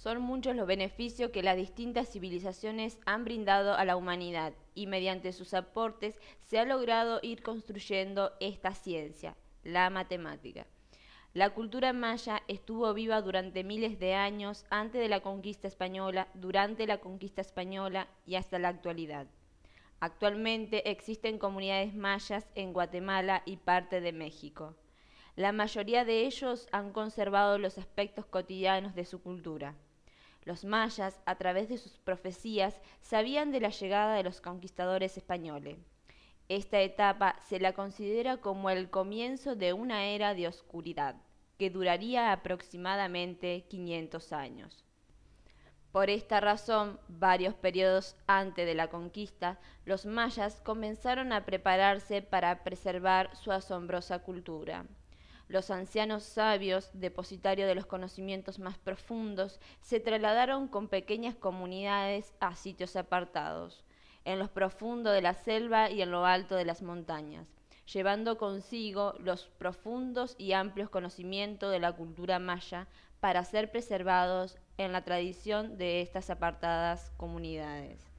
Son muchos los beneficios que las distintas civilizaciones han brindado a la humanidad y mediante sus aportes se ha logrado ir construyendo esta ciencia, la matemática. La cultura maya estuvo viva durante miles de años antes de la conquista española, durante la conquista española y hasta la actualidad. Actualmente existen comunidades mayas en Guatemala y parte de México. La mayoría de ellos han conservado los aspectos cotidianos de su cultura. Los mayas, a través de sus profecías, sabían de la llegada de los conquistadores españoles. Esta etapa se la considera como el comienzo de una era de oscuridad, que duraría aproximadamente 500 años. Por esta razón, varios periodos antes de la conquista, los mayas comenzaron a prepararse para preservar su asombrosa cultura. Los ancianos sabios, depositarios de los conocimientos más profundos, se trasladaron con pequeñas comunidades a sitios apartados, en lo profundo de la selva y en lo alto de las montañas, llevando consigo los profundos y amplios conocimientos de la cultura maya para ser preservados en la tradición de estas apartadas comunidades.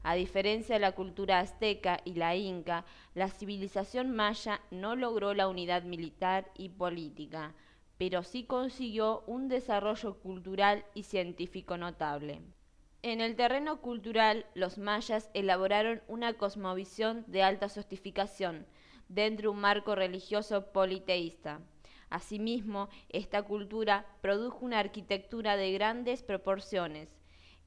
A diferencia de la cultura azteca y la inca, la civilización maya no logró la unidad militar y política, pero sí consiguió un desarrollo cultural y científico notable. En el terreno cultural, los mayas elaboraron una cosmovisión de alta sofisticación dentro de un marco religioso politeísta. Asimismo, esta cultura produjo una arquitectura de grandes proporciones.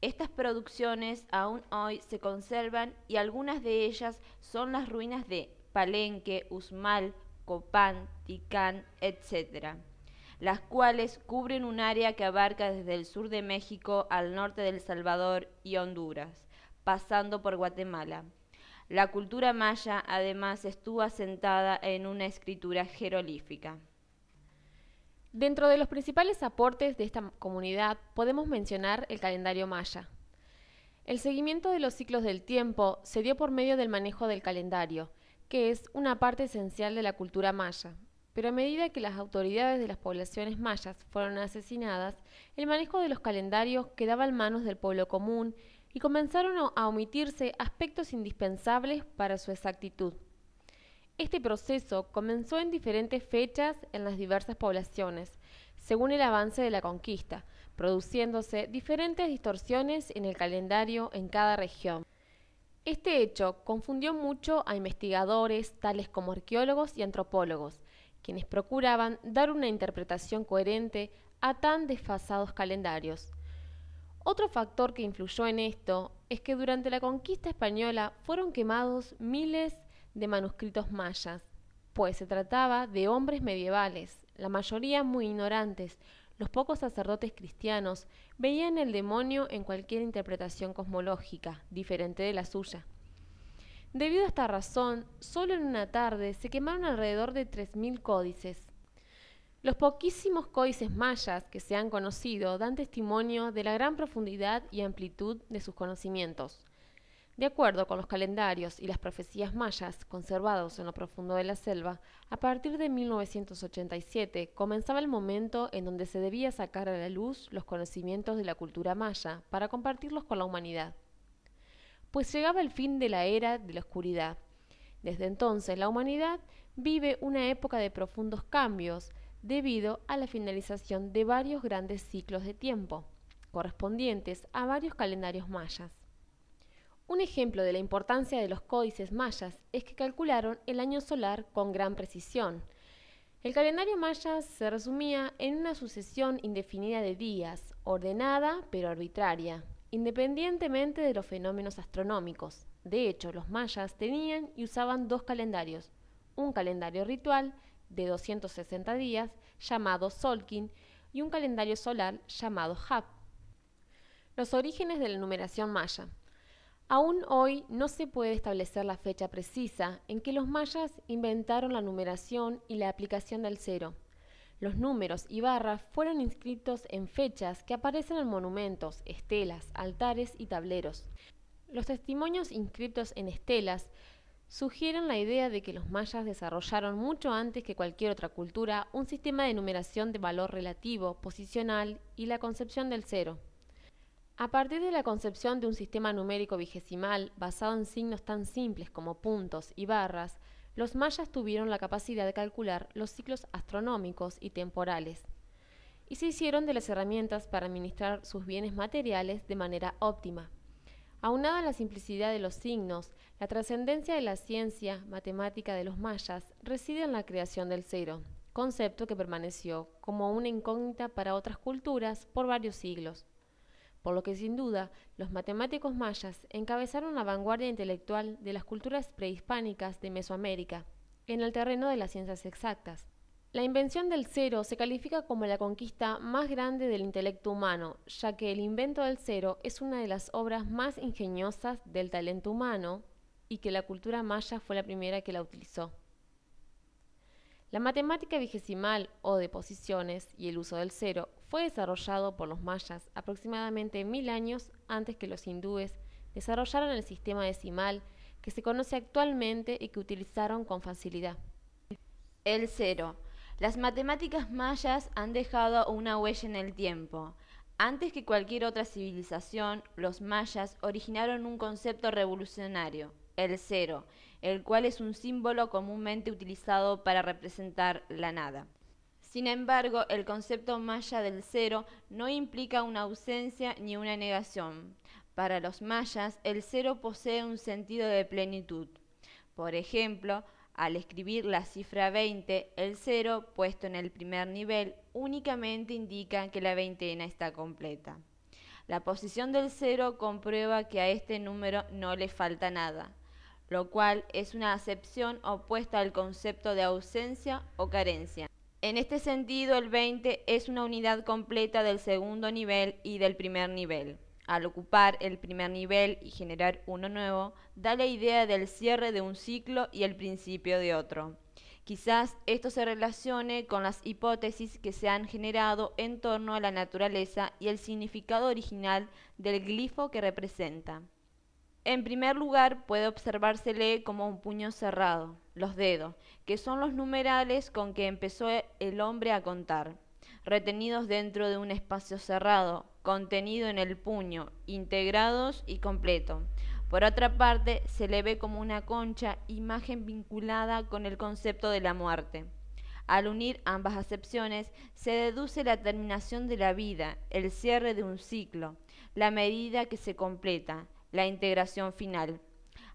Estas producciones aún hoy se conservan y algunas de ellas son las ruinas de Palenque, Uxmal, Copán, Ticán, etc., las cuales cubren un área que abarca desde el sur de México al norte de El Salvador y Honduras, pasando por Guatemala. La cultura maya además estuvo asentada en una escritura jeroglífica. Dentro de los principales aportes de esta comunidad podemos mencionar el calendario maya. El seguimiento de los ciclos del tiempo se dio por medio del manejo del calendario, que es una parte esencial de la cultura maya. Pero a medida que las autoridades de las poblaciones mayas fueron asesinadas, el manejo de los calendarios quedaba en manos del pueblo común y comenzaron a omitirse aspectos indispensables para su exactitud. Este proceso comenzó en diferentes fechas en las diversas poblaciones, según el avance de la conquista, produciéndose diferentes distorsiones en el calendario en cada región. Este hecho confundió mucho a investigadores tales como arqueólogos y antropólogos, quienes procuraban dar una interpretación coherente a tan desfasados calendarios. Otro factor que influyó en esto es que durante la conquista española fueron quemados miles de manuscritos mayas, pues se trataba de hombres medievales, la mayoría muy ignorantes. Los pocos sacerdotes cristianos veían el demonio en cualquier interpretación cosmológica, diferente de la suya. Debido a esta razón, solo en una tarde se quemaron alrededor de 3000 códices. Los poquísimos códices mayas que se han conocido dan testimonio de la gran profundidad y amplitud de sus conocimientos. De acuerdo con los calendarios y las profecías mayas conservados en lo profundo de la selva, a partir de 1987 comenzaba el momento en donde se debía sacar a la luz los conocimientos de la cultura maya para compartirlos con la humanidad. Pues llegaba el fin de la era de la oscuridad. Desde entonces la humanidad vive una época de profundos cambios debido a la finalización de varios grandes ciclos de tiempo, correspondientes a varios calendarios mayas. Un ejemplo de la importancia de los códices mayas es que calcularon el año solar con gran precisión. El calendario maya se resumía en una sucesión indefinida de días, ordenada pero arbitraria, independientemente de los fenómenos astronómicos. De hecho, los mayas tenían y usaban dos calendarios, un calendario ritual de 260 días llamado Solkin y un calendario solar llamado Hab. Los orígenes de la numeración maya. Aún hoy no se puede establecer la fecha precisa en que los mayas inventaron la numeración y la aplicación del cero. Los números y barras fueron inscritos en fechas que aparecen en monumentos, estelas, altares y tableros. Los testimonios inscritos en estelas sugieren la idea de que los mayas desarrollaron mucho antes que cualquier otra cultura un sistema de numeración de valor relativo, posicional y la concepción del cero. A partir de la concepción de un sistema numérico vigesimal basado en signos tan simples como puntos y barras, los mayas tuvieron la capacidad de calcular los ciclos astronómicos y temporales, y se hicieron de las herramientas para administrar sus bienes materiales de manera óptima. Aunada a la simplicidad de los signos, la trascendencia de la ciencia matemática de los mayas reside en la creación del cero, concepto que permaneció como una incógnita para otras culturas por varios siglos. Por lo que sin duda, los matemáticos mayas encabezaron la vanguardia intelectual de las culturas prehispánicas de Mesoamérica, en el terreno de las ciencias exactas. La invención del cero se califica como la conquista más grande del intelecto humano, ya que el invento del cero es una de las obras más ingeniosas del talento humano y que la cultura maya fue la primera que la utilizó. La matemática vigesimal o de posiciones y el uso del cero fue desarrollado por los mayas aproximadamente 1000 años antes que los hindúes desarrollaran el sistema decimal que se conoce actualmente y que utilizaron con facilidad. El cero. Las matemáticas mayas han dejado una huella en el tiempo. Antes que cualquier otra civilización, los mayas originaron un concepto revolucionario, el cero, el cual es un símbolo comúnmente utilizado para representar la nada. Sin embargo, el concepto maya del cero no implica una ausencia ni una negación. Para los mayas, el cero posee un sentido de plenitud. Por ejemplo, al escribir la cifra 20, el cero puesto en el primer nivel únicamente indica que la veintena está completa. La posición del cero comprueba que a este número no le falta nada, lo cual es una acepción opuesta al concepto de ausencia o carencia. En este sentido, el 20 es una unidad completa del segundo nivel y del primer nivel. Al ocupar el primer nivel y generar uno nuevo, da la idea del cierre de un ciclo y el principio de otro. Quizás esto se relacione con las hipótesis que se han generado en torno a la naturaleza y el significado original del glifo que representa. En primer lugar, puede observársele como un puño cerrado, los dedos, que son los numerales con que empezó el hombre a contar, retenidos dentro de un espacio cerrado, contenido en el puño, integrados y completo. Por otra parte, se le ve como una concha, imagen vinculada con el concepto de la muerte. Al unir ambas acepciones, se deduce la terminación de la vida, el cierre de un ciclo, la medida que se completa, la integración final.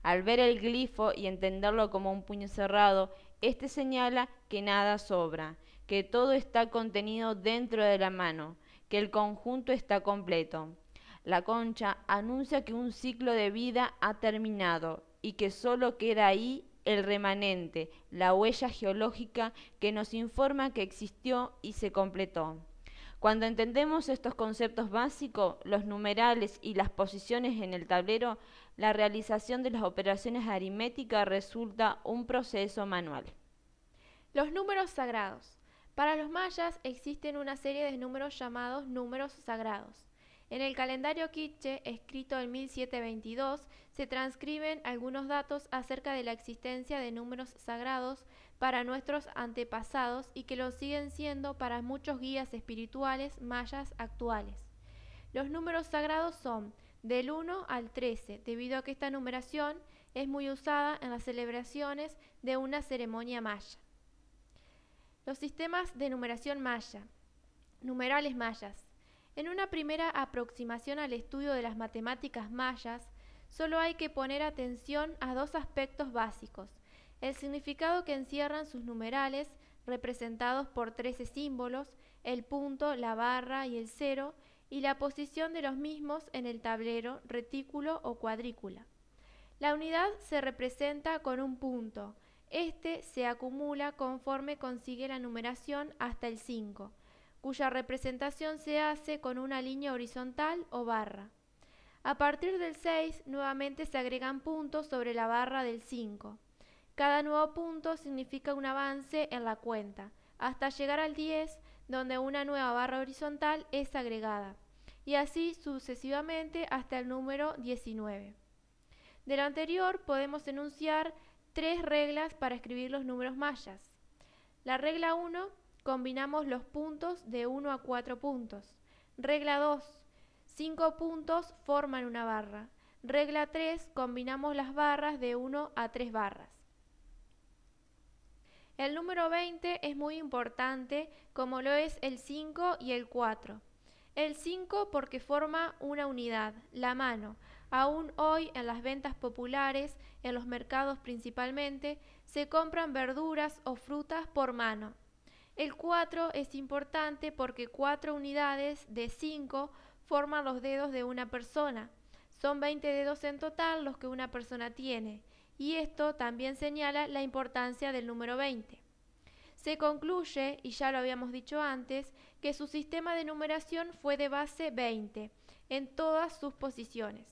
Al ver el glifo y entenderlo como un puño cerrado, este señala que nada sobra, que todo está contenido dentro de la mano, que el conjunto está completo. La concha anuncia que un ciclo de vida ha terminado y que solo queda ahí el remanente, la huella geológica que nos informa que existió y se completó. Cuando entendemos estos conceptos básicos, los numerales y las posiciones en el tablero, la realización de las operaciones aritméticas resulta un proceso manual. Los números sagrados. Para los mayas existen una serie de números llamados números sagrados. En el calendario quiché, escrito en 1722, se transcriben algunos datos acerca de la existencia de números sagrados para nuestros antepasados y que lo siguen siendo para muchos guías espirituales mayas actuales. Los números sagrados son del 1 al 13, debido a que esta numeración es muy usada en las celebraciones de una ceremonia maya. Los sistemas de numeración maya. Numerales mayas. En una primera aproximación al estudio de las matemáticas mayas, solo hay que poner atención a dos aspectos básicos: el significado que encierran sus numerales, representados por 13 símbolos, el punto, la barra y el cero, y la posición de los mismos en el tablero, retículo o cuadrícula. La unidad se representa con un punto. Este se acumula conforme consigue la numeración hasta el 5, cuya representación se hace con una línea horizontal o barra. A partir del 6, nuevamente se agregan puntos sobre la barra del 5. Cada nuevo punto significa un avance en la cuenta, hasta llegar al 10, donde una nueva barra horizontal es agregada, y así sucesivamente hasta el número 19. De lo anterior podemos enunciar 3 reglas para escribir los números mayas. La regla 1: combinamos los puntos de 1 a 4 puntos. Regla 2: 5 puntos forman una barra. Regla 3. Combinamos las barras de 1 a 3 barras. El número 20 es muy importante, como lo es el 5 y el 4. El 5 porque forma una unidad, la mano. Aún hoy en las ventas populares, en los mercados principalmente, se compran verduras o frutas por mano. El 4 es importante porque 4 unidades de 5 forman los dedos de una persona. Son 20 dedos en total los que una persona tiene, y esto también señala la importancia del número 20. Se concluye, y ya lo habíamos dicho antes, que su sistema de numeración fue de base 20 en todas sus posiciones.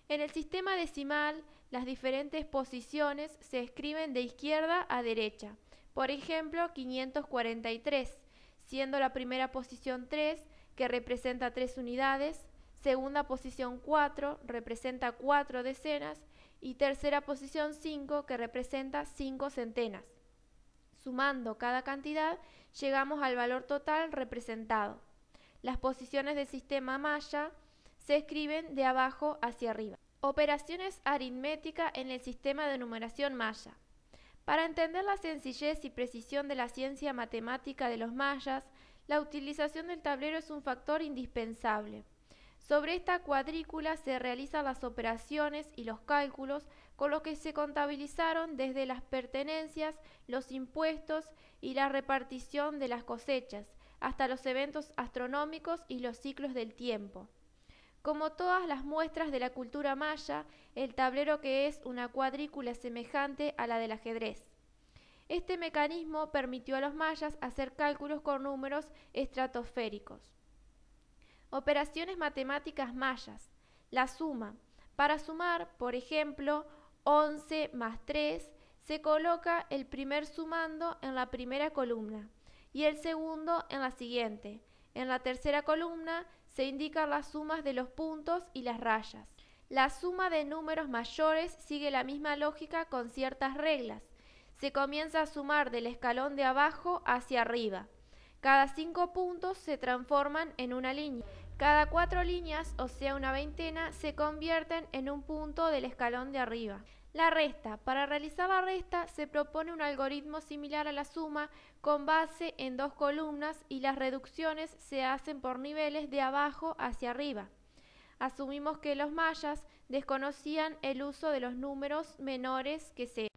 En el sistema decimal, las diferentes posiciones se escriben de izquierda a derecha. Por ejemplo, 543, siendo la primera posición 3, que representa 3 unidades, segunda posición 4, representa 4 decenas, y tercera posición 5, que representa 5 centenas. Sumando cada cantidad, llegamos al valor total representado. Las posiciones del sistema maya se escriben de abajo hacia arriba. Operaciones aritméticas en el sistema de numeración maya. Para entender la sencillez y precisión de la ciencia matemática de los mayas, la utilización del tablero es un factor indispensable. Sobre esta cuadrícula se realizan las operaciones y los cálculos con los que se contabilizaron desde las pertenencias, los impuestos y la repartición de las cosechas, hasta los eventos astronómicos y los ciclos del tiempo. Como todas las muestras de la cultura maya, el tablero que es una cuadrícula semejante a la del ajedrez. Este mecanismo permitió a los mayas hacer cálculos con números estratosféricos. Operaciones matemáticas mayas. La suma. Para sumar, por ejemplo, 11 más 3, se coloca el primer sumando en la primera columna y el segundo en la siguiente. En la tercera columna se indican las sumas de los puntos y las rayas. La suma de números mayores sigue la misma lógica con ciertas reglas. Se comienza a sumar del escalón de abajo hacia arriba. Cada 5 puntos se transforman en una línea. Cada 4 líneas, o sea una veintena, se convierten en un punto del escalón de arriba. La resta. Para realizar la resta se propone un algoritmo similar a la suma con base en 2 columnas y las reducciones se hacen por niveles de abajo hacia arriba. Asumimos que los mayas desconocían el uso de los números menores que se